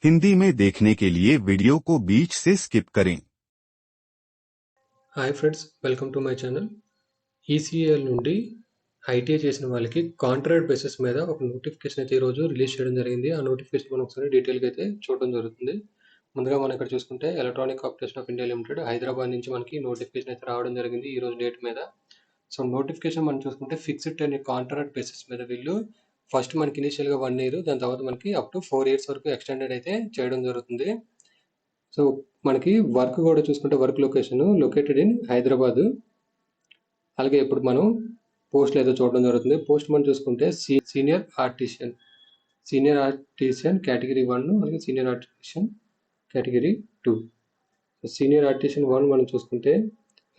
हिंदी में देखने के लिए वीडियो को बीच से स्किप करें। Hi friends, welcome to my channel. ECAL నుండి ఐటీఐ చేసిన వాళ్ళకి కాంట్రాక్ట్ బేసిస్ మీద ఒక నోటిఫికేషన్ అయితే ఈరోజు రిలీజ్ చేయడం జరిగింది. ఆ నోటిఫికేషన్ మనం ఒకసారి డీటెయిల్గా అయితే చూడడం జరుగుతుంది. ముందుగా మనం ఇక్కడ చూసుకుంటే electronic corporation of India limited Hyderabad నుంచి మనకి నోటిఫికేషన్ అయితే రావడం జరిగింది ఈ రోజు డేట్ మీద. సో నోటిఫికేషన్ మనం చూసుకుంటే ఫిక్స్డ్ అనే కాంట్రాక్ట్ బేసిస్ మీద వీళ్ళు ఫస్ట్ మనకి ఇనిషియల్గా 1 year, దాని తర్వాత మనకి అప్ టు 4 years వరకు ఎక్స్టెండెడ్ అయితే చేయడం జరుగుతుంది. సో మనకి వర్క్ కూడా చూసుకుంటే work location located in Hyderabad. అలాగే ఇప్పుడు మనం పోస్ట్లు అయితే చూడడం జరుగుతుంది. పోస్ట్ మనం చూసుకుంటే సీనియర్ ఆర్టిసియన్ కేటగిరీ 1, అలాగే సీనియర్ ఆర్టిసియన్ కేటగిరీ 2. సీనియర్ ఆర్టిసియన్ 1 మనం చూసుకుంటే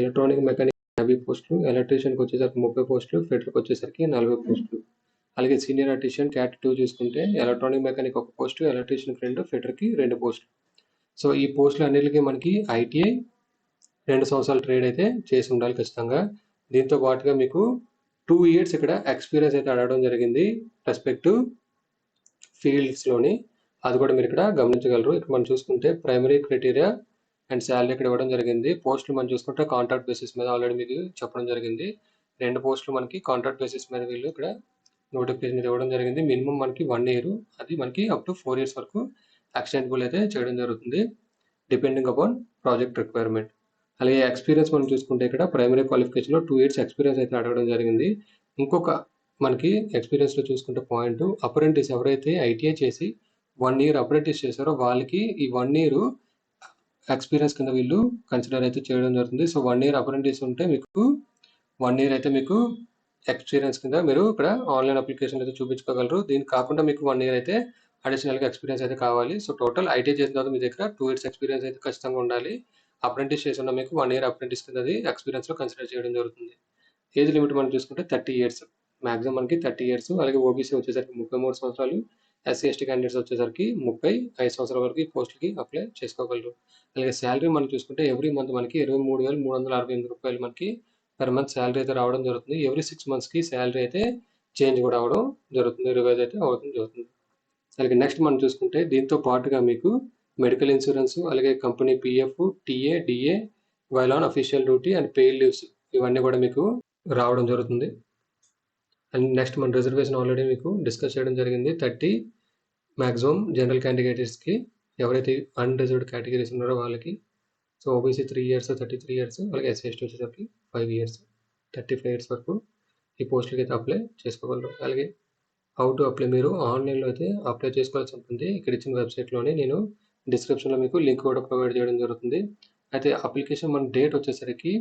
ఎలక్ట్రానిక్ మెకానిక్ 50 పోస్టులు, ఎలక్ట్రీషియన్కి వచ్చేసరికి 30 పోస్టులు, ఫిటర్కి వచ్చేసరికి 40 పోస్టులు. అలాగే సీనియర్ ఆర్టిసియన్ క్యాట్ 2 చూసుకుంటే ఎలక్ట్రానిక్ మెకానిక్ 1 పోస్టు, ఎలక్ట్రీషియన్కి 2, ఫిటర్కి 2 పోస్టులు. సో ఈ పోస్టులు అన్నిటికీ మనకి ఐటీఐ 2 సంవత్సరాల ట్రేడ్ అయితే చేసి ఉండాలి ఖచ్చితంగా. దీంతో పాటుగా మీకు 2 years ఇక్కడ ఎక్స్పీరియన్స్ అయితే అడగడం జరిగింది రెస్పెక్టివ్ ఫీల్డ్స్లోని. అది కూడా మీరు ఇక్కడ గమనించగలరు. ఇక్కడ మనం చూసుకుంటే ప్రైమరీ క్రైటీరియా అండ్ శాలరీ ఇక్కడ ఇవ్వడం జరిగింది. పోస్టులు మనం చూసుకుంటే కాంట్రాక్ట్ బేసిస్ మీద ఆల్రెడీ మీకు చెప్పడం జరిగింది. 2 పోస్టులు మనకి కాంట్రాక్ట్ బేసిస్ మీద వీళ్ళు ఇక్కడ నోటిఫికేషన్ ఇవ్వడం జరిగింది. మినిమం మనకి 1 year, అది మనకి అప్ టు 4 years వరకు ఎక్స్టెండబుల్ అయితే చేయడం జరుగుతుంది డిపెండింగ్ అపాన్ ప్రాజెక్ట్ రిక్వైర్మెంట్. అలాగే ఎక్స్పీరియన్స్ మనం చూసుకుంటే ఇక్కడ ప్రైమరీ క్వాలిఫికేషన్లో 2 years ఎక్స్పీరియన్స్ అయితే అడగడం జరిగింది. ఇంకొక మనకి ఎక్స్పీరియన్స్లో చూసుకుంటే పాయింట్ అప్రెంటిస్ ఎవరైతే ఐటీఐ చేసి 1 year అప్రెంటిస్ చేశారో వాళ్ళకి ఈ 1 year ఎక్స్పీరియన్స్ కింద వీళ్ళు కన్సిడర్ అయితే చేయడం జరుగుతుంది. సో 1 year అప్రెంటిస్ ఉంటే మీకు 1 year అయితే మీకు ఎక్స్పీరియన్స్ కింద మీరు ఇక్కడ ఆన్లైన్ అప్లికేషన్ అయితే చూపించుకోగలరు. దీనికి కాకుండా మీకు 1 year అయితే అడిషనల్గా ఎక్స్పీరియన్స్ అయితే కావాలి. సో టోటల్ ఐటీఐ చేసిన తర్వాత మీ దగ్గర 2 years ఎక్స్పీరియన్స్ అయితే ఖచ్చితంగా ఉండాలి. అప్రెంటిస్ చేసి ఉన్న మీకు 1 year అప్రెంటిస్ కింద అది ఎక్స్పీరియన్స్లో కన్సిడర్ చేయడం జరుగుతుంది. ఏజ్ లిమిట్ మనం చూసుకుంటే 30 years, మాక్సిమం మనకి 30 years. అలాగే ఓబీసీ వచ్చేసరికి 33 సంవత్సరాలు, ఎస్సీ ఎస్టీ క్యాండిడేట్స్ వచ్చేసరికి 35 సంవత్సరాల వరకు ఈ పోస్టులకి అప్లై చేసుకోగలరు. అలాగే శాలరీ మనం చూసుకుంటే ఎవ్రీ మంత్ మనకి 23,368 రూపాయలు మనకి పర్ మంత్ శాలరీ అయితే రావడం జరుగుతుంది. ఎవ్రీ 6 monthsకి శాలరీ అయితే చేంజ్ కూడా అవ్వడం జరుగుతుంది, రివైజ్ అయితే అవ్వడం జరుగుతుంది. అలాగే నెక్స్ట్ మనం చూసుకుంటే దీంతో పాటుగా మీకు మెడికల్ ఇన్సూరెన్స్, అలాగే company PF, TA, DA, while on official duty and paid leaves ఇవన్నీ కూడా మీకు రావడం జరుగుతుంది. అండ్ నెక్స్ట్ మన రిజర్వేషన్ ఆల్రెడీ మీకు డిస్కస్ చేయడం జరిగింది. 30 మ్యాక్సిమం జనరల్ క్యాండిడేట్స్కి, ఎవరైతే అన్రిజర్వ్డ్ కేటగిరీస్ ఉన్నారో వాళ్ళకి. సో ఓబీసీ 3 years, 33 years, అలాగే ఎస్సీ ఎస్టీ వచ్చేసరికి 5 years, 35 years వరకు ఈ పోస్టులకి అయితే అప్లై చేసుకోగలరు. అలాగే హౌ టు అప్లై మీరు ఆన్లైన్లో అయితే అప్లై చేసుకోవాల్సి ఉంటుంది. ఇక్కడ ఇచ్చిన వెబ్సైట్లోనే నేను డిస్క్రిప్షన్లో మీకు లింక్ కూడా ప్రొవైడ్ చేయడం జరుగుతుంది. అయితే అప్లికేషన్ మన డేట్ వచ్చేసరికి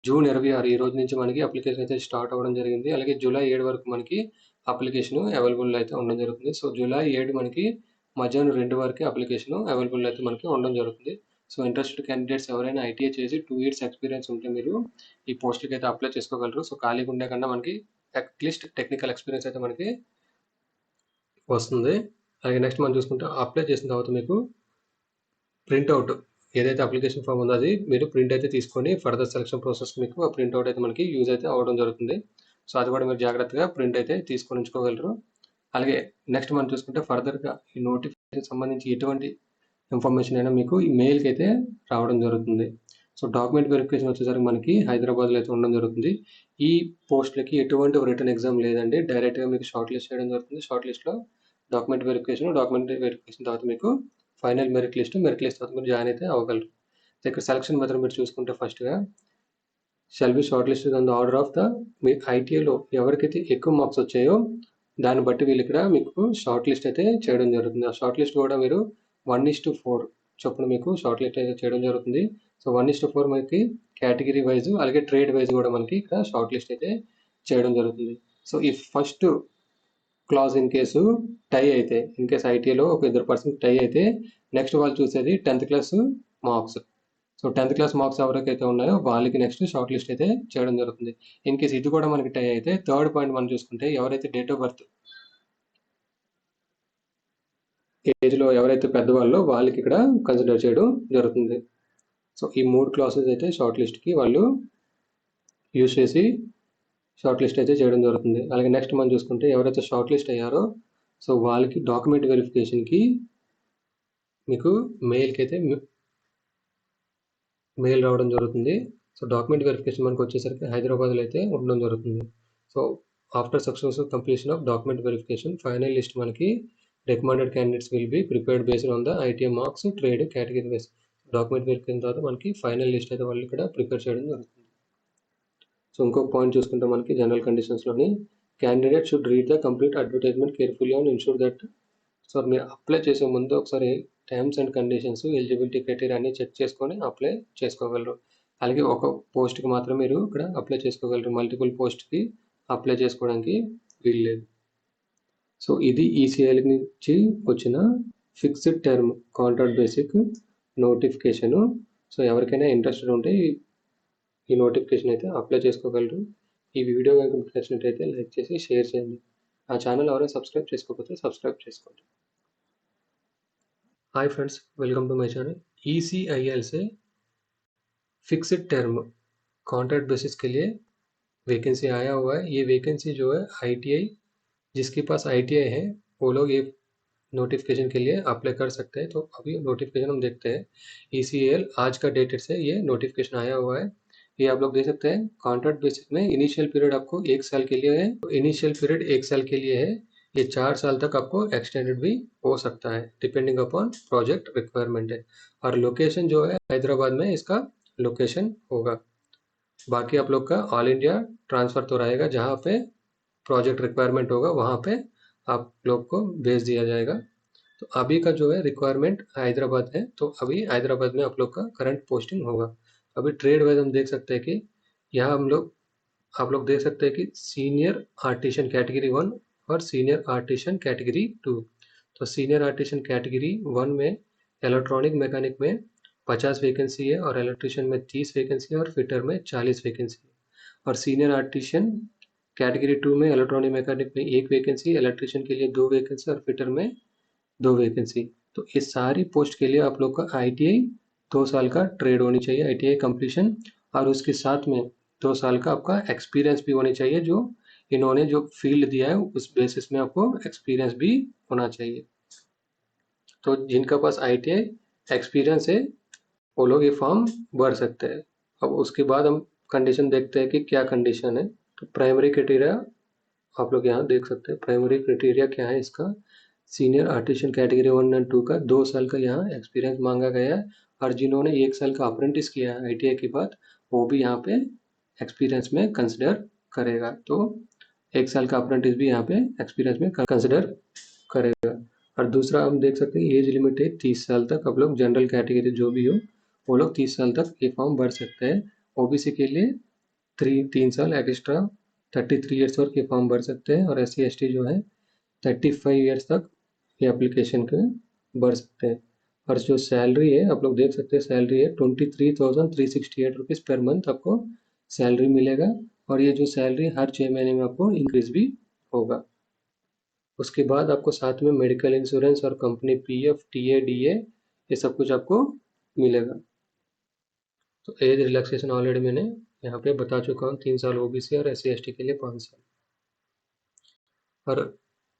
June 26 ఈ రోజు నుంచి మనకి అప్లికేషన్ అయితే స్టార్ట్ అవ్వడం జరిగింది. అలాగే July 7 వరకు మనకి అప్లికేషన్ అవైలబుల్ అయితే ఉండడం జరుగుతుంది. సో July 7 మనకి మధ్యాహ్నం 2 వరకు అప్లికేషన్ అవైలబుల్ అయితే మనకి ఉండడం జరుగుతుంది. సో ఇంట్రెస్టెడ్ క్యాండిడేట్స్ ఎవరైనా ఐటీఐ చేసి 2 years ఎక్స్పీరియన్స్ ఉంటే మీరు ఈ పోస్ట్కి అయితే అప్లై చేసుకోగలరు. సో ఖాళీగా ఉండే కన్నా మనకి అట్లీస్ట్ టెక్నికల్ ఎక్స్పీరియన్స్ అయితే మనకి వస్తుంది. అలాగే నెక్స్ట్ మనం చూసుకుంటే అప్లై చేసిన తర్వాత మీకు ప్రింట్అవుట్ ఏదైతే అప్లికేషన్ ఫామ్ ఉందో అది మీరు ప్రింట్ అయితే తీసుకొని ఫర్దర్ సెలక్షన్ ప్రాసెస్ మీకు ఆ ప్రింట్అవుట్ అయితే మనకి యూజ్ అయితే అవ్వడం జరుగుతుంది. సో అది కూడా మీరు జాగ్రత్తగా ప్రింట్ అయితే తీసుకొని ఉంచుకోగలరు. అలాగే నెక్స్ట్ మనం చూసుకుంటే ఫర్దర్గా ఈ నోటిఫికేషన్ సంబంధించి ఎటువంటి ఇన్ఫర్మేషన్ అయినా మీకు ఈ మెయిల్కి అయితే రావడం జరుగుతుంది. సో డాక్యుమెంట్ వెరిఫికేషన్ వచ్చేసరికి మనకి హైదరాబాద్లో అయితే ఉండడం జరుగుతుంది. ఈ పోస్టులకి ఎటువంటి రిటర్న్ ఎగ్జామ్ లేదండి, డైరెక్ట్గా మీకు షార్ట్ లిస్ట్ చేయడం జరుగుతుంది. షార్ట్ లిస్ట్లో డాక్యుమెంట్ వెరిఫికేషన్ తర్వాత మీకు ఫైనల్ మెరిట్ లిస్ట్ తర్వాత మీరు జాయిన్ అయితే అవ్వగలరు. ఇక్కడ సెలక్షన్ మెథడ్ మీరు చూసుకుంటే ఫస్ట్గా shall be shortlist on the order of the మీ ఐటీఐలో ఎవరికైతే ఎక్కువ మార్క్స్ వచ్చాయో దాన్ని బట్టి వీళ్ళు ఇక్కడ మీకు షార్ట్ లిస్ట్ అయితే చేయడం జరుగుతుంది. ఆ షార్ట్ లిస్ట్ కూడా మీరు 1:4 చొప్పున మీకు షార్ట్ లిస్ట్ అయితే చేయడం జరుగుతుంది. సో 1:4 మనకి కేటగిరీ వైజ్ అలాగే ట్రేడ్ వైజ్ కూడా మనకి ఇక్కడ షార్ట్ లిస్ట్ అయితే చేయడం జరుగుతుంది. సో ఈ ఫస్ట్ క్లాజ్ ఇన్ కేసు టై అయితే, ఇన్ కేసు ఐటీఐలో ఒక 2% టై అయితే నెక్స్ట్ వాళ్ళు చూసేది 10th class marks. So 10th class marks ఎవరికైతే ఉన్నాయో వాళ్ళకి నెక్స్ట్ షార్ట్ లిస్ట్ అయితే చేయడం జరుగుతుంది. ఇన్ కేసు ఇది కూడా మనకి టై అయితే థర్డ్ పాయింట్ మనం చూసుకుంటే ఎవరైతే డేట్ ఆఫ్ బర్త్ ఏజ్లో ఎవరైతే పెద్దవాళ్ళో వాళ్ళకి ఇక్కడ కన్సిడర్ చేయడం జరుగుతుంది. సో ఈ 3 క్లాసెస్ అయితే షార్ట్ లిస్ట్కి వాళ్ళు యూజ్ చేసి షార్ట్ లిస్ట్ అయితే చేయడం జరుగుతుంది. అలాగే నెక్స్ట్ మనం చూసుకుంటే ఎవరైతే షార్ట్ లిస్ట్ అయ్యారో సో వాళ్ళకి డాక్యుమెంట్ వెరిఫికేషన్కి మీకు మెయిల్కి అయితే మెయిల్ రావడం జరుగుతుంది. సో డాక్యుమెంట్ వెరిఫికేషన్ మనకు వచ్చేసరికి హైదరాబాద్లో అయితే ఉండడం జరుగుతుంది. So after successful completion of document verification final list మనకి recommended candidates will be prepared based on the ITM marks trade category wise. Document verification తర్వాత మనకి ఫైనల్ లిస్ట్ అయితే వాళ్ళు ఇక్కడ ప్రిపేర్ చేయడం జరుగుతుంది. సో ఇంకొక పాయింట్ చూసుకుంటే మనకి జనరల్ కండిషన్స్లోని candidate should read the complete advertisement carefully and ensure that. So మీరు అప్లై చేసే ముందు ఒకసారి terms and conditions eligibility criteria అన్ని చెక్ చేసుకొని అప్లై చేసుకోగలరు. అలాగే ఒక పోస్ట్కి మాత్రం మీరు ఇక్కడ అప్లై చేసుకోగలరు, మల్టిపుల్ పోస్ట్కి అప్లై చేసుకోవడానికి వీల్లేదు. సో ఇది ఈసీఐఎల్ నుంచి వచ్చిన fixed term contract basic notification. So ఎవరికైనా ఇంట్రెస్టెడ్ ఉంటే ఈ నోటిఫికేషన్ అయితే అప్లై చేసుకోగలరు. ఈ వీడియో కనుక మీకు నచ్చినట్టయితే లైక్ చేసి షేర్ చేయండి. ఆ ఛానల్ ఎవరైనా సబ్స్క్రైబ్ చేసుకోకపోతే సబ్స్క్రైబ్ చేసుకోండి. Hi friends, welcome to my channel. ECIL से फिक्स्ड टर्म कॉन्ट्रैक्ट बेसिस के लिए वैकेंसी आया हुआ है। ये वैकेंसी जो है ITI, जिसके पास ITI है वो लोग ये नोटिफिकेशन के लिए अप्लाई कर सकते हैं। तो अभी नोटिफिकेशन हम देखते हैं। ECIL आज का डेटेड से ये नोटिफिकेशन आया हुआ है। ये आप लोग देख सकते हैं। कॉन्ट्रैक्ट बेसिस में इनिशियल पीरियड आपको 1 साल के लिए है। तो इनिशियल पीरियड 1 साल के लिए है। ये 4 साल तक आपको एक्सटेंडेड भी हो सकता है डिपेंडिंग अपॉन प्रोजेक्ट रिक्वायरमेंट है। और लोकेशन जो है हैदराबाद में इसका लोकेशन होगा। बाकी आप लोग का ऑल इंडिया ट्रांसफ़र तो रहेगा, जहाँ पे प्रोजेक्ट रिक्वायरमेंट होगा वहाँ पे आप लोग को भेज दिया जाएगा। तो अभी का जो है रिक्वायरमेंट हैदराबाद है, तो अभी हैदराबाद में आप लोग का करंट पोस्टिंग होगा। अभी ट्रेड वाइज हम देख सकते हैं कि यहाँ आप लोग देख सकते हैं कि सीनियर आर्टिशन कैटेगरी 1 और सीनियर आर्टिशन कैटेगरी 2। तो सीनियर आर्टिशन कैटेगरी 1 में इलेक्ट्रॉनिक मैकेनिक में 50 वैकेंसी है और इलेक्ट्रिशियन में 30 वैकेंसी है और फिटर में 40 वैकेंसी है। और सीनियर आर्टिशन कैटेगरी 2 में इलेक्ट्रॉनिक मैकेनिक में 1 वैकेंसी, इलेक्ट्रिशियन के लिए 2 वैकेंसी और फिटर में 2 वैकेंसी। तो इस सारी पोस्ट के लिए आप लोग का ITI 2 साल का ट्रेड होनी चाहिए, ITI कंप्लीशन, और उसके साथ में 2 साल का आपका एक्सपीरियंस भी होनी चाहिए। जो इन्होंने जो फील्ड दिया है उस बेसिस में आपको एक्सपीरियंस भी होना चाहिए। तो जिनका पास ITI एक्सपीरियंस है वो लोग ये फॉर्म भर सकते हैं। अब उसके बाद हम कंडीशन देखते हैं कि क्या कंडीशन है। तो प्राइमरी क्राइटेरिया आप लोग यहाँ देख सकते हैं। प्राइमरी क्राइटेरिया क्या है इसका, सीनियर आर्टिशन कैटेगरी 1 एंड 2 का 2 साल का यहाँ एक्सपीरियंस मांगा गया है। और जिन्होंने 1 साल का अप्रेंटिस किया है ITI के बाद, वो भी यहाँ पे एक्सपीरियंस में कंसिडर करेगा। तो 1 साल का अप्रेंटिस भी यहाँ पे एक्सपीरियंस में कंसिडर करेगा। और दूसरा हम देख सकते हैं एज लिमिट है 30 साल तक। आप लोग जनरल कैटेगरी जो भी हो वो लोग 30 साल तक ये फॉर्म भर सकते हैं। OBC के लिए 3 साल एक्स्ट्रा 33 ईयर्स तक ये फॉर्म भर सकते हैं। और SC ST जो है 35 ईयर्स तक ये एप्लीकेशन के भर सकते हैं। और जो सैलरी है आप लोग देख सकते हैं, सैलरी है 23,368 रुपीज़ पर मंथ आपको सैलरी मिलेगा। और ये जो सैलरी हर 6 महीने में आपको इंक्रीज भी होगा। उसके बाद आपको साथ में मेडिकल इंश्योरेंस और कंपनी PF TA DA ये सब कुछ आपको मिलेगा। तो एज रिलैक्सेशन ऑलरेडी मैंने यहाँ पे बता चुका हूँ, 3 साल OBC और SC ST के लिए 5 साल। और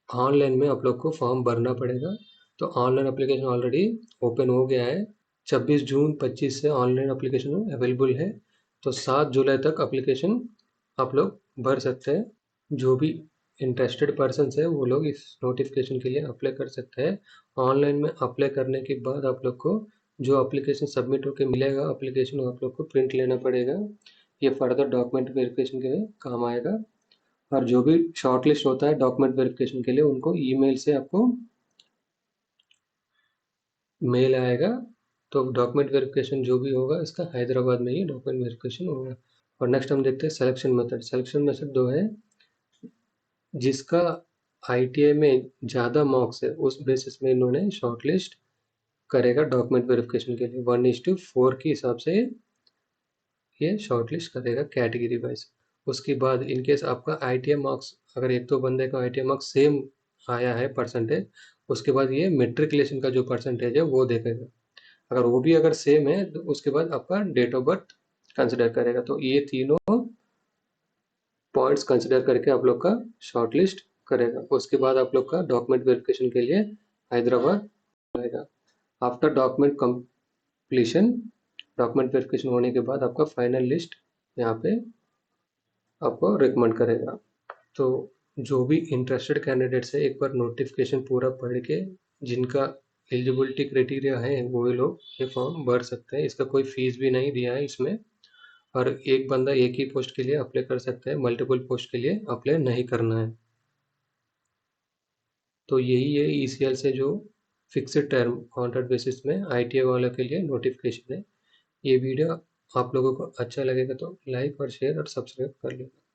ऑनलाइन में आप लोग को फॉर्म भरना पड़ेगा। तो ऑनलाइन एप्लीकेशन ऑलरेडी ओपन हो गया है। 26 जून 25 से ऑनलाइन एप्लीकेशन अवेलेबल है। तो 7 जुलाई तक एप्लीकेशन आप लोग भर सकते हैं। जो भी इंटरेस्टेड पर्सन्स है वो लोग इस नोटिफिकेशन के लिए अप्लाई कर सकते हैं। ऑनलाइन में अप्लाई करने के बाद आप लोग को जो एप्लीकेशन सबमिट होकर मिलेगा, एप्लीकेशन आप लोग को प्रिंट लेना पड़ेगा। ये फर्दर डॉक्यूमेंट वेरिफिकेशन के लिए काम आएगा। और जो भी शॉर्टलिस्ट होता है डॉक्यूमेंट वेरिफिकेशन के लिए, उनको ईमेल से आपको मेल आएगा। तो डॉक्यूमेंट वेरिफिकेशन जो भी होगा इसका हैदराबाद में ही डॉक्यूमेंट वेरिफिकेशन होगा। और नेक्स्ट हम देखते हैं सिलेक्शन मेथड। सिलेक्शन मेथड जो है, जिसका ITI में ज़्यादा मार्क्स है उस बेसिस में इन्होंने शॉर्टलिस्ट करेगा डॉक्यूमेंट वेरिफिकेशन के लिए। 1:4 के हिसाब से ये शॉर्टलिस्ट करेगा कैटेगरी वाइज। उसके बाद इनकेस आपका ITI मार्क्स, अगर एक दो बंदे का ITI मार्क्स सेम आया है परसेंटेज, उसके बाद ये मेट्रिकुलेशन का जो परसेंटेज है वो देखेगा। अगर वो भी अगर सेम है तो उसके बाद आपका डेट ऑफ बर्थ कंसिडर करेगा। तो ये तीनों पॉइंट्स कंसिडर करके आप लोग का शॉर्टलिस्ट करेगा। उसके बाद आप लोग का डॉक्यूमेंट वेरिफिकेशन के लिए हैदराबाद आएगा। After document completion, document verification होने के बाद आपका फाइनल लिस्ट यहाँ पे आपको रिकमेंड करेगा। तो जो भी इंटरेस्टेड कैंडिडेट्स है एक बार नोटिफिकेशन पूरा पढ़ के जिनका एलिजिबिलिटी क्राइटेरिया है वो लोग ये फॉर्म भर सकते हैं। इसका कोई फीस भी नहीं दिया है इसमें, और एक बंदा एक ही पोस्ट के लिए अप्लाई कर सकता है, मल्टीपल पोस्ट के लिए अप्लाई नहीं करना है। तो यही है ईसीएल से जो फिक्स्ड टर्म कॉन्ट्रैक्ट बेसिस में आईटीआई वालों के लिए नोटिफिकेशन है। ये वीडियो आप लोगों को अच्छा लगेगा तो लाइक और शेयर और सब्सक्राइब कर लेना।